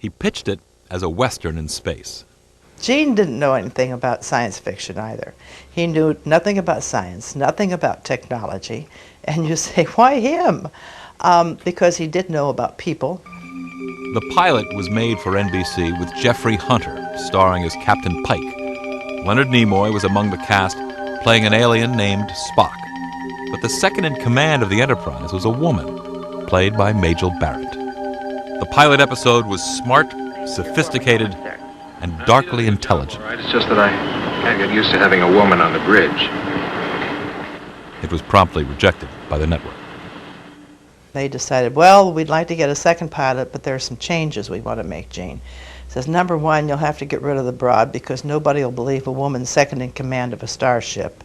He pitched it as a Western in space. Gene didn't know anything about science fiction either. He knew nothing about science, nothing about technology. And you say, why him? Because he did know about people. The pilot was made for NBC with Jeffrey Hunter starring as Captain Pike. Leonard Nimoy was among the cast, playing an alien named Spock. But the second in command of the Enterprise was a woman, played by Majel Barrett. The pilot episode was smart, sophisticated, and darkly intelligent. It's just that I can't get used to having a woman on the bridge. It was promptly rejected by the network. They decided, well, we'd like to get a second pilot, but there are some changes we want to make, Gene. Says, number one, you'll have to get rid of the broad because nobody will believe a woman's second in command of a starship.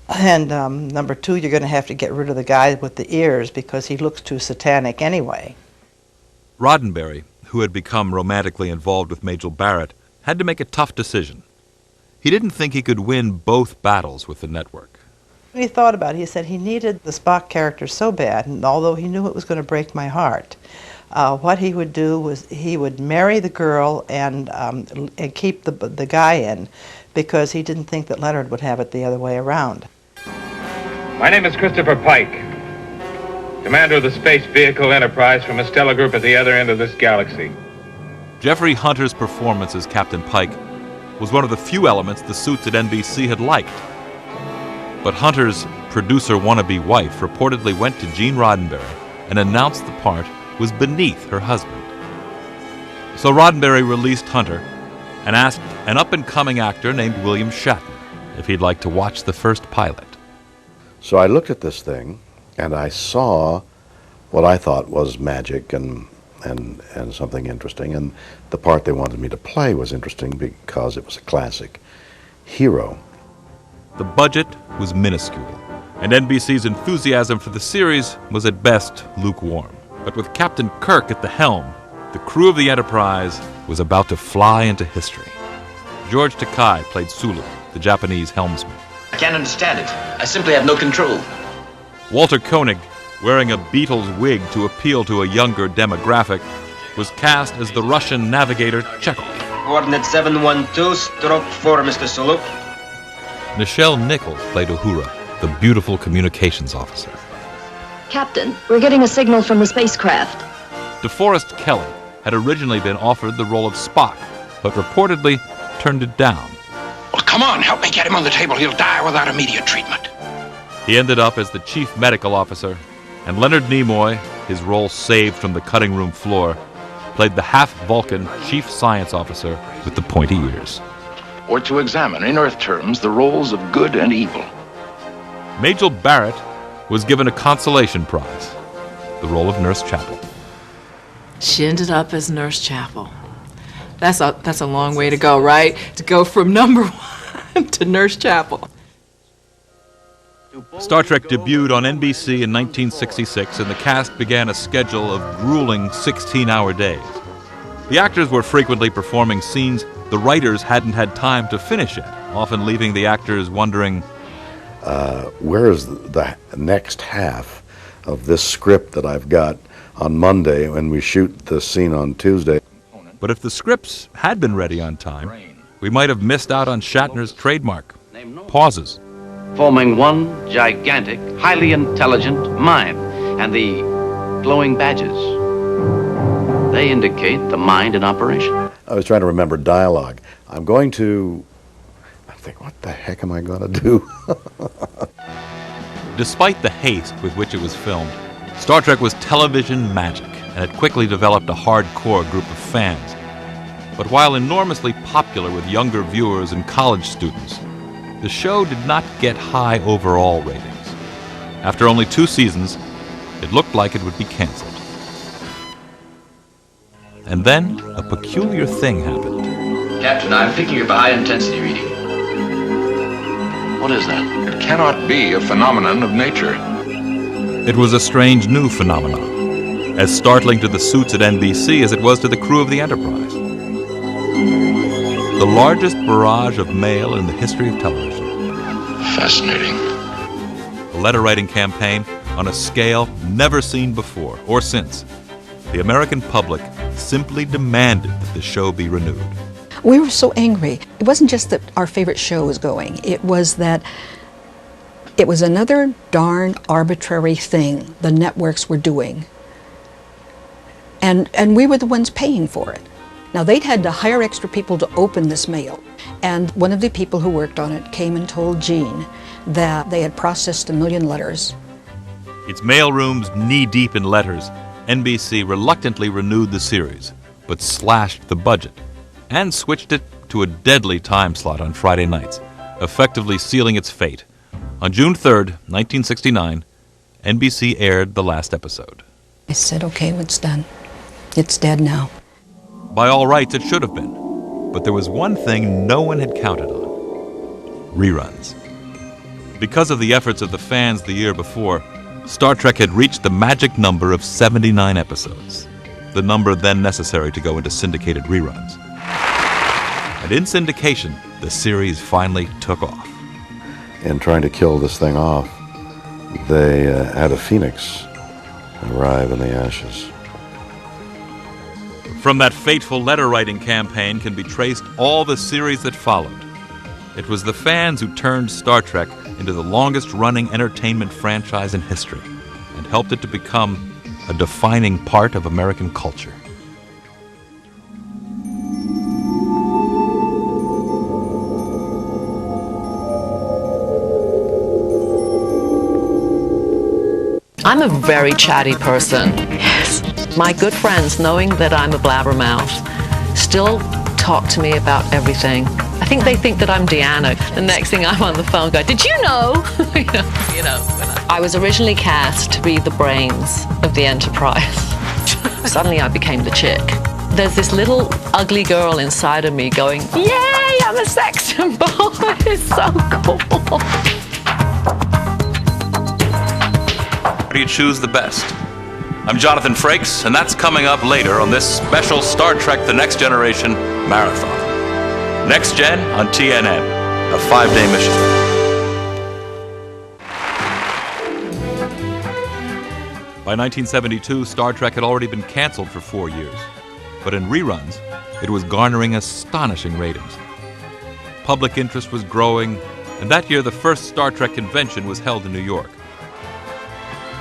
And number two, you're going to have to get rid of the guy with the ears because he looks too satanic anyway. Roddenberry, who had become romantically involved with Majel Barrett, had to make a tough decision. He didn't think he could win both battles with the network. He thought about it. He said he needed the Spock character so bad, and although he knew it was going to break my heart, what he would do was he would marry the girl and keep the guy in because he didn't think that Leonard would have it the other way around. My name is Christopher Pike, commander of the Space Vehicle Enterprise from a stellar group at the other end of this galaxy. Jeffrey Hunter's performance as Captain Pike was one of the few elements the suits at NBC had liked. But Hunter's producer-wannabe wife reportedly went to Gene Roddenberry and announced the part was beneath her husband. So Roddenberry released Hunter and asked an up-and-coming actor named William Shatner if he'd like to watch the first pilot. So I looked at this thing, and I saw what I thought was magic and something interesting, and the part they wanted me to play was interesting because it was a classic hero. The budget was minuscule, and NBC's enthusiasm for the series was at best lukewarm. But with Captain Kirk at the helm, the crew of the Enterprise was about to fly into history. George Takei played Sulu, the Japanese helmsman. I can't understand it. I simply have no control. Walter Koenig, wearing a Beatles wig to appeal to a younger demographic, was cast as the Russian navigator Chekhov. Coordinate 712/4, Mr. Sulu. Nichelle Nichols played Uhura, the beautiful communications officer. Captain, we're getting a signal from the spacecraft. DeForest Kelley had originally been offered the role of Spock, but reportedly turned it down. Well, come on, help me get him on the table. He'll die without immediate treatment. He ended up as the chief medical officer, and Leonard Nimoy, his role saved from the cutting room floor, played the half-Vulcan chief science officer with the pointy ears. Or to examine, in Earth terms, the roles of good and evil. Majel Barrett was given a consolation prize, the role of Nurse Chapel. She ended up as Nurse Chapel. That's a long way to go, right? To go from number one to Nurse Chapel. Star Trek debuted on NBC in 1966, and the cast began a schedule of grueling 16-hour days. The actors were frequently performing scenes the writers hadn't had time to finish yet, often leaving the actors wondering, where is the next half of this script that I've got on Monday when we shoot the scene on Tuesday? But if the scripts had been ready on time, we might have missed out on Shatner's trademark, pauses. Forming one gigantic, highly intelligent mind, and the glowing badges. They indicate the mind in operation. I was trying to remember dialogue. I think, what the heck am I going to do? Despite the haste with which it was filmed, Star Trek was television magic, and it quickly developed a hardcore group of fans. But while enormously popular with younger viewers and college students, the show did not get high overall ratings. After only 2 seasons, it looked like it would be canceled. And then a peculiar thing happened. Captain, I'm picking up a high-intensity reading. What is that? It cannot be a phenomenon of nature. It was a strange new phenomenon, as startling to the suits at NBC as it was to the crew of the Enterprise. The largest barrage of mail in the history of television. Fascinating. A letter-writing campaign on a scale never seen before or since. the American public simply demanded that the show be renewed. We were so angry. It wasn't just that our favorite show was going. It was that it was another darn arbitrary thing the networks were doing. And we were the ones paying for it. Now, they'd had to hire extra people to open this mail. And one of the people who worked on it came and told Gene that they had processed 1 million letters. Its mailrooms knee-deep in letters, NBC reluctantly renewed the series, but slashed the budget and switched it to a deadly time slot on Friday nights, effectively sealing its fate. On June 3rd, 1969, NBC aired the last episode. I said, okay, it's done. It's dead now. By all rights, it should have been. But there was one thing no one had counted on: reruns. Because of the efforts of the fans the year before, Star Trek had reached the magic number of 79 episodes, the number then necessary to go into syndicated reruns. And in syndication, the series finally took off. In trying to kill this thing off, they had a phoenix arrive in the ashes. From that fateful letter-writing campaign can be traced all the series that followed. It was the fans who turned Star Trek into the longest-running entertainment franchise in history and helped it to become a defining part of American culture. I'm a very chatty person. Yes. My good friends, knowing that I'm a blabbermouth, still talk to me about everything. I think they think that I'm Deanna. The next thing I'm on the phone going, did you know? I was originally cast to be the brains of the Enterprise. Suddenly I became the chick. There's this little ugly girl inside of me going, yay, I'm a sex symbol. It's so cool. How do you choose the best? I'm Jonathan Frakes, and that's coming up later on this special Star Trek The Next Generation marathon. Next Gen on TNN, a 5-day mission. By 1972, Star Trek had already been canceled for 4 years. But in reruns, it was garnering astonishing ratings. Public interest was growing, and that year the first Star Trek convention was held in New York.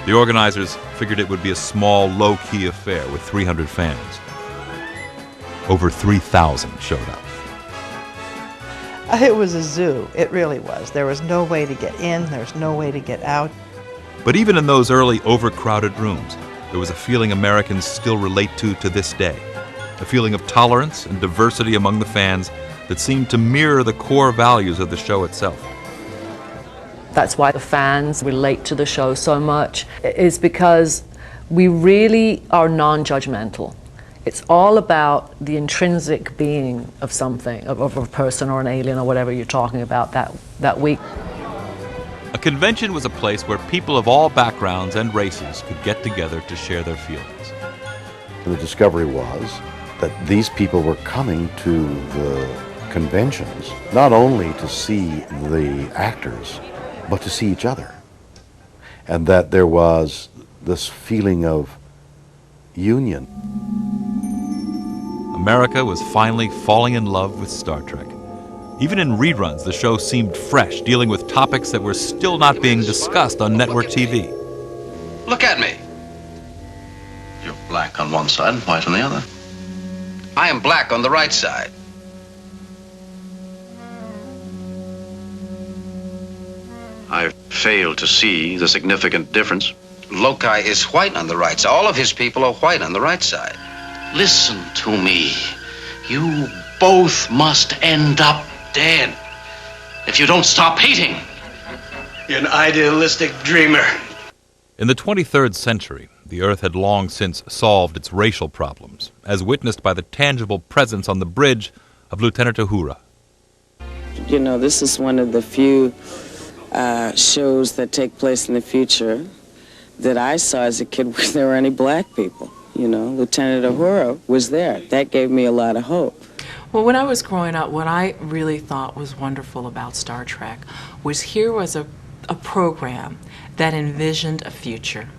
The organizers figured it would be a small, low-key affair with 300 fans. Over 3,000 showed up. It was a zoo. It really was. There was no way to get in. There's no way to get out. But even in those early, overcrowded rooms, there was a feeling Americans still relate to this day. A feeling of tolerance and diversity among the fans that seemed to mirror the core values of the show itself. That's why the fans relate to the show so much, is because we really are non-judgmental. It's all about the intrinsic being of something, of a person or an alien or whatever you're talking about that week. A convention was a place where people of all backgrounds and races could get together to share their feelings. And the discovery was that these people were coming to the conventions not only to see the actors, but to see each other. And that there was this feeling of union. America was finally falling in love with Star Trek. Even in reruns, the show seemed fresh, dealing with topics that were still not being discussed on network TV. Look at me. You're black on one side and white on the other. I am black on the right side. I fail to see the significant difference. Lokai is white on the right side. All of his people are white on the right side. Listen to me. You both must end up dead if you don't stop hating. You're an idealistic dreamer. In the 23rd century, the Earth had long since solved its racial problems, as witnessed by the tangible presence on the bridge of Lieutenant Uhura. You know, this is one of the few shows that take place in the future that I saw as a kid where there were any black people. You know, Lieutenant Uhura was there. That gave me a lot of hope. Well, when I was growing up, what I really thought was wonderful about Star Trek was here was a program that envisioned a future.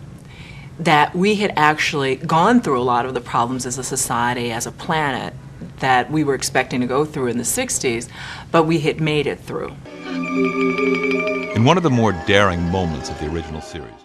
that we had actually gone through a lot of the problems as a society, as a planet, that we were expecting to go through in the 60s, but we had made it through. In one of the more daring moments of the original series,